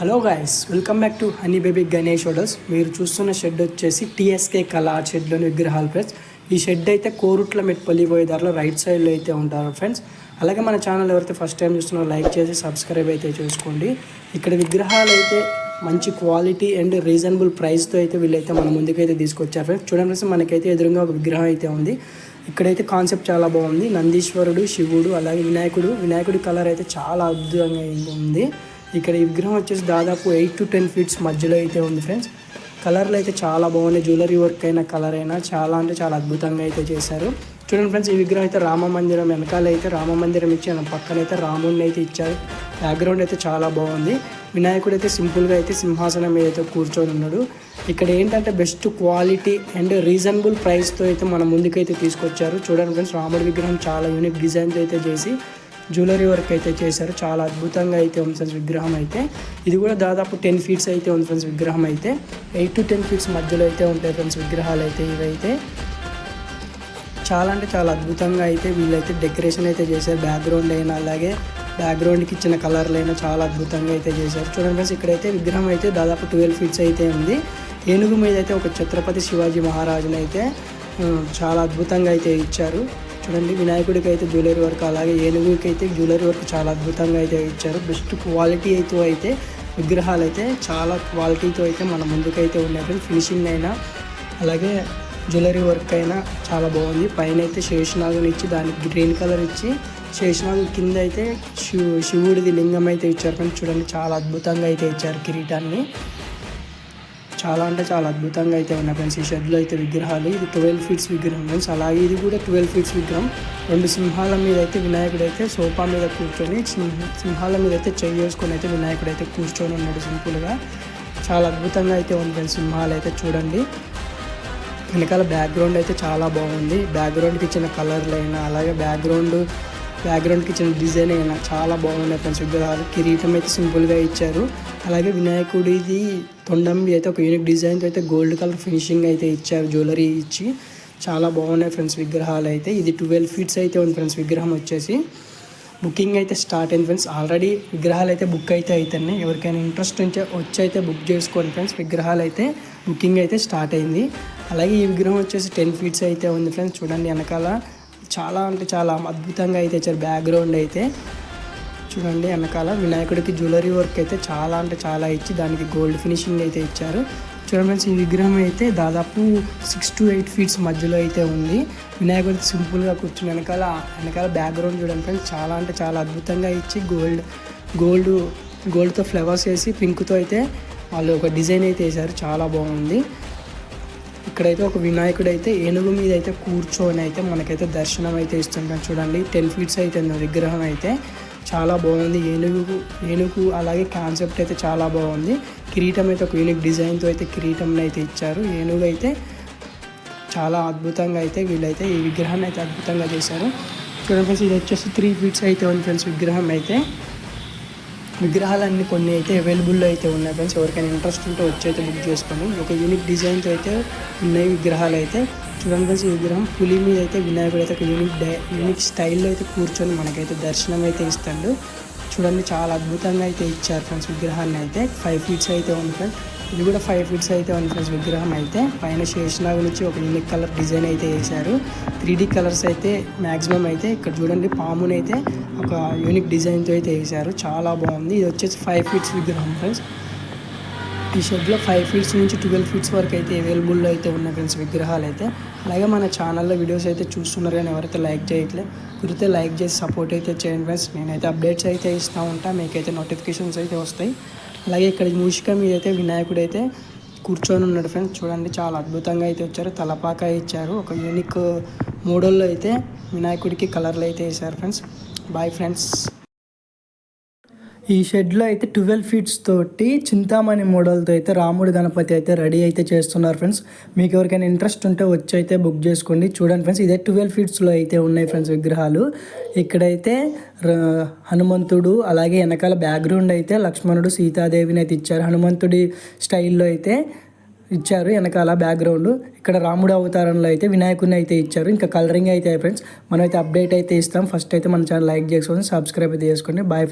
Hello guys, welcome back to honey baby Ganesh hotels. మీరు చూస్తున్న shed వచ్చేసి టీఎస్కే కళా షెడ్లోని విగ్రహాలు ఫ్రెండ్స్. ఈ షెడ్ అయితే కోరుట్ల మెట్పల్లి పోయే దారిలో రైట్ సైడ్లో అయితే ఉంటారు ఫ్రెండ్స్. అలాగే మన ఛానల్ ఎవరైతే ఫస్ట్ టైం చూస్తున్నారో లైక్ చేసి సబ్స్క్రైబ్ అయితే చేసుకోండి. ఇక్కడ విగ్రహాలు అయితే మంచి క్వాలిటీ అండ్ రీజనబుల్ ప్రైస్తో అయితే వీళ్ళైతే మన ముందుకైతే తీసుకొచ్చారు ఫ్రెండ్స్. చూడండి ఫ్రెండ్స్, మనకైతే ఎదురుగా ఒక విగ్రహం అయితే ఉంది. ఇక్కడైతే కాన్సెప్ట్ చాలా బాగుంది. నందీశ్వరుడు, శివుడు, అలాగే వినాయకుడి కలర్ అయితే చాలా అద్భుతంగా ఉంది. ఇక్కడ ఈ విగ్రహం వచ్చేసి దాదాపు 8 to 10 ఫీట్స్ మధ్యలో అయితే ఉంది ఫ్రెండ్స్. కలర్లు అయితే చాలా బాగున్నాయి. జ్యువెలరీ వర్క్ అయినా కలర్ అయినా చాలా అంటే చాలా అద్భుతంగా అయితే చేశారు. చూడండి ఫ్రెండ్స్, ఈ విగ్రహం అయితే రామ మందిరం వెనకాల అయితే రామ మందిరం ఇచ్చి పక్కన అయితే రాముడిని అయితే ఇచ్చారు. బ్యాక్గ్రౌండ్ అయితే చాలా బాగుంది. వినాయకుడు అయితే సింపుల్గా అయితే సింహాసనం మీద అయితే కూర్చొని ఉన్నాడు. ఇక్కడ ఏంటంటే బెస్ట్ క్వాలిటీ అండ్ రీజనబుల్ ప్రైస్తో అయితే మన ముందుకైతే తీసుకొచ్చారు. చూడండి ఫ్రెండ్స్, రాముడి విగ్రహం చాలా యూనిక్ డిజైన్తో అయితే చేసి జ్యువెలరీ వర్క్ అయితే చేశారు. చాలా అద్భుతంగా అయితే ఉంది ఫ్రెండ్స్ విగ్రహం అయితే. ఇది కూడా దాదాపు 10 ఫీట్స్ అయితే ఉంది ఫ్రెండ్స్ విగ్రహం అయితే. 8 to 10 ఫీట్స్ మధ్యలో అయితే ఉంటాయి ఫ్రెండ్స్ విగ్రహాలు అయితే. ఇవైతే చాలా అంటే చాలా అద్భుతంగా అయితే వీళ్ళైతే డెకరేషన్ అయితే చేశారు. బ్యాక్గ్రౌండ్ అయినా అలాగే బ్యాక్గ్రౌండ్కి ఇచ్చిన కలర్లు అయినా చాలా అద్భుతంగా అయితే చేశారు. చూడండి ఫ్రెండ్స్, ఇక్కడైతే విగ్రహం అయితే దాదాపు 12 ఫీట్స్ అయితే ఉంది. ఏనుగు మీద అయితే ఒక ఛత్రపతి శివాజీ మహారాజుని అయితే చాలా అద్భుతంగా అయితే ఇచ్చారు. చూడండి, వినాయకుడికి అయితే జ్యువెలరీ వర్క్, అలాగే ఏనుగుకి అయితే జ్యువెలరీ వర్క్ చాలా అద్భుతంగా అయితే ఇచ్చారు. బెస్ట్ క్వాలిటీ అయితే విగ్రహాలు అయితే చాలా క్వాలిటీతో అయితే మన ముందుకైతే ఉన్నాయి. ఫినిషింగ్ అయినా అలాగే జ్యువెలరీ వర్క్ అయినా చాలా బాగుంది. పైన అయితే శేషనాగుని ఇచ్చి దానికి గ్రీన్ కలర్ ఇచ్చి శేషనాగు కింద అయితే శివుడిది లింగం అయితే ఇచ్చారు ఫ్రెండ్స్. చూడండి, చాలా అద్భుతంగా అయితే ఇచ్చారు కిరీటాన్ని. చాలా అంటే చాలా అద్భుతంగా అయితే ఉన్నాయి ఫ్రెండ్స్ ఈ షెడ్లో అయితే విగ్రహాలు. ఇది 12 ఫీట్స్ విగ్రహం ఫ్రెండ్స్. అలాగే ఇది కూడా 12 ఫీట్స్ విగ్రహం. 2 సింహాల మీద అయితే వినాయకుడు అయితే సోఫా మీద కూర్చొని సింహాల మీద అయితే చెయ్యి వేసుకొని అయితే వినాయకుడు అయితే కూర్చొని ఉన్నాడు సింపుల్గా. చాలా అద్భుతంగా అయితే ఉంది ఫ్రెండ్స్ సింహాలు అయితే. చూడండి, వెనకాల బ్యాక్గ్రౌండ్ అయితే చాలా బాగుంది. బ్యాక్గ్రౌండ్కి ఇచ్చిన కలర్లు అయినా అలాగే బ్యాక్గ్రౌండ్కి ఇచ్చిన డిజైన్ అయినా చాలా బాగున్నాయి ఫ్రెండ్స్ విగ్రహాలు. కిరీటం అయితే సింపుల్గా ఇచ్చారు. అలాగే వినాయకుడిది తొండంబి అయితే ఒక యూనిక్ డిజైన్తో అయితే గోల్డ్ కలర్ ఫినిషింగ్ అయితే ఇచ్చారు జ్యువెలరీ ఇచ్చి. చాలా బాగున్నాయి ఫ్రెండ్స్ విగ్రహాలు అయితే. ఇది 12 ఫీట్స్ అయితే ఉంది ఫ్రెండ్స్ విగ్రహం వచ్చేసి. బుకింగ్ అయితే స్టార్ట్ అయింది ఫ్రెండ్స్. ఆల్రెడీ విగ్రహాలు అయితే బుక్ అయితే అవుతున్నాయి. ఎవరికైనా ఇంట్రెస్ట్ ఉంటే వచ్చి అయితే బుక్ చేసుకోండి ఫ్రెండ్స్. విగ్రహాలు అయితే బుకింగ్ అయితే స్టార్ట్ అయింది. అలాగే ఈ విగ్రహం వచ్చేసి 10 ఫీట్స్ అయితే ఉంది ఫ్రెండ్స్. చూడండి, వెనకాల చాలా అంటే చాలా అద్భుతంగా అయితే ఇచ్చారు. బ్యాక్గ్రౌండ్ అయితే చూడండి, వెనకాల వినాయకుడికి జ్యువెలరీ వర్క్ అయితే చాలా అంటే చాలా ఇచ్చి దానికి గోల్డ్ ఫినిషింగ్ అయితే ఇచ్చారు. చూడండి ఫ్రెండ్స్, ఈ విగ్రహం అయితే దాదాపు 6 to 8 ఫీట్స్ మధ్యలో అయితే ఉంది. వినాయకుడికి సింపుల్గా కూర్చుని వెనకాల బ్యాక్గ్రౌండ్ చూడండి ఫ్రెండ్స్, చాలా అంటే చాలా అద్భుతంగా ఇచ్చి గోల్డ్తో ఫ్లవర్స్ వేసి పింక్తో అయితే వాళ్ళు ఒక డిజైన్ అయితే వేశారు. చాలా బాగుంది. ఇక్కడైతే ఒక వినాయకుడు అయితే ఏనుగు మీద అయితే కూర్చొని అయితే మనకైతే దర్శనం అయితే ఇస్తుంటాం. చూడండి, 10 ఫీట్స్ అయితే ఉంది విగ్రహం అయితే. చాలా బాగుంది. ఏనుగు అలాగే కాన్సెప్ట్ అయితే చాలా బాగుంది. కిరీటం అయితే ఒక యూనిక్ డిజైన్తో అయితే కిరీటం అయితే ఇచ్చారు. ఏనుగు అయితే చాలా అద్భుతంగా అయితే వీళ్ళైతే ఈ విగ్రహాన్ని అయితే అద్భుతంగా చేశారు. చూడండి ఫ్రెండ్స్, ఇది వచ్చేసి 3 ఫీట్స్ అయితే ఉంది ఫ్రెండ్స్ విగ్రహం అయితే. విగ్రహాలన్నీ కొన్ని అయితే అవైలబుల్లో అయితే ఉన్నాయి ఫ్రెండ్స్. ఎవరికైనా ఇంట్రెస్ట్ ఉంటే వచ్చి అయితే బుక్ చేసుకోండి. ఒక యూనిక్ డిజైన్తో అయితే ఉన్నాయి విగ్రహాలు అయితే. చూడండి ఫ్రెండ్స్, ఈ విగ్రహం పులి మీద అయితే వినాయకుడు అయితే ఒక యూనిక్ స్టైల్లో అయితే కూర్చొని మనకైతే దర్శనం అయితే ఇస్తాడు. చూడండి, చాలా అద్భుతంగా అయితే ఇచ్చారు ఫ్రెండ్స్ విగ్రహాన్ని అయితే. 5 ఫీట్స్ అయితే ఉంది ఫ్రెండ్స్. ఇది కూడా 5 ఫీట్స్ అయితే ఉంది ఫ్రెండ్స్ విగ్రహం అయితే. పైన శేషనాగు నుంచి ఒక యూనిక్ కలర్ డిజైన్ అయితే వేశారు. 3D కలర్స్ అయితే మ్యాక్సిమం అయితే. ఇక్కడ చూడండి, పాముని అయితే ఒక యూనిక్ డిజైన్తో అయితే వేశారు. చాలా బాగుంది. ఇది వచ్చేసి 5 ఫీట్స్ విగ్రహం ఫ్రెండ్స్. ఈ షెడ్లో 5 ఫీట్స్ నుంచి 12 ఫీట్స్ వరకు అయితే అవైలబుల్లో అయితే ఉన్నాయి ఫ్రెండ్స్ విగ్రహాలు అయితే. అలాగే మన ఛానల్లో వీడియోస్ అయితే చూస్తున్నారు కానీ ఎవరైతే లైక్ చేయట్లేదు, కుదిరితే లైక్ చేసి సపోర్ట్ అయితే చేయండి ఫ్రెండ్స్. నేనైతే అప్డేట్స్ అయితే ఇస్తూ ఉంటాను, మీకైతే నోటిఫికేషన్స్ అయితే వస్తాయి. అలాగే ఇక్కడ మూషిక మీద అయితే వినాయకుడు అయితే కూర్చొని ఉన్నాడు ఫ్రెండ్స్. చూడండి, చాలా అద్భుతంగా అయితే వచ్చారు. తలపాక ఇచ్చారు. ఒక యూనిక్ మోడల్లో అయితే వినాయకుడికి కలర్లు అయితే వేశారు ఫ్రెండ్స్. Bye friends. ఈ షెడ్లో అయితే 12 ఫీట్స్ తోటి చింతామణి మోడల్తో అయితే రాముడు గణపతి అయితే రెడీ అయితే చేస్తున్నారు ఫ్రెండ్స్. మీకు ఎవరికైనా ఇంట్రెస్ట్ ఉంటే వచ్చి అయితే బుక్ చేసుకోండి. చూడండి ఫ్రెండ్స్, ఇదే 12 ఫీట్స్లో అయితే ఉన్నాయి ఫ్రెండ్స్ విగ్రహాలు. ఇక్కడైతే హనుమంతుడు, అలాగే వెనకాల బ్యాక్గ్రౌండ్ అయితే లక్ష్మణుడు సీతాదేవిని అయితే ఇచ్చారు. హనుమంతుడి స్టైల్లో అయితే ఇచ్చారు వెనకాల బ్యాక్గ్రౌండ్. ఇక్కడ రాముడు అవతారంలో అయితే వినాయకుడిని అయితే ఇచ్చారు. ఇంకా కలరింగ్ అయితే ఫ్రెండ్స్ మనమైతే అప్డేట్ అయితే ఇస్తాం. ఫస్ట్ అయితే మన ఛానల్ లైక్ చేసుకోండి, సబ్స్క్రైబ్ అయితే చేసుకోండి. బాయ్.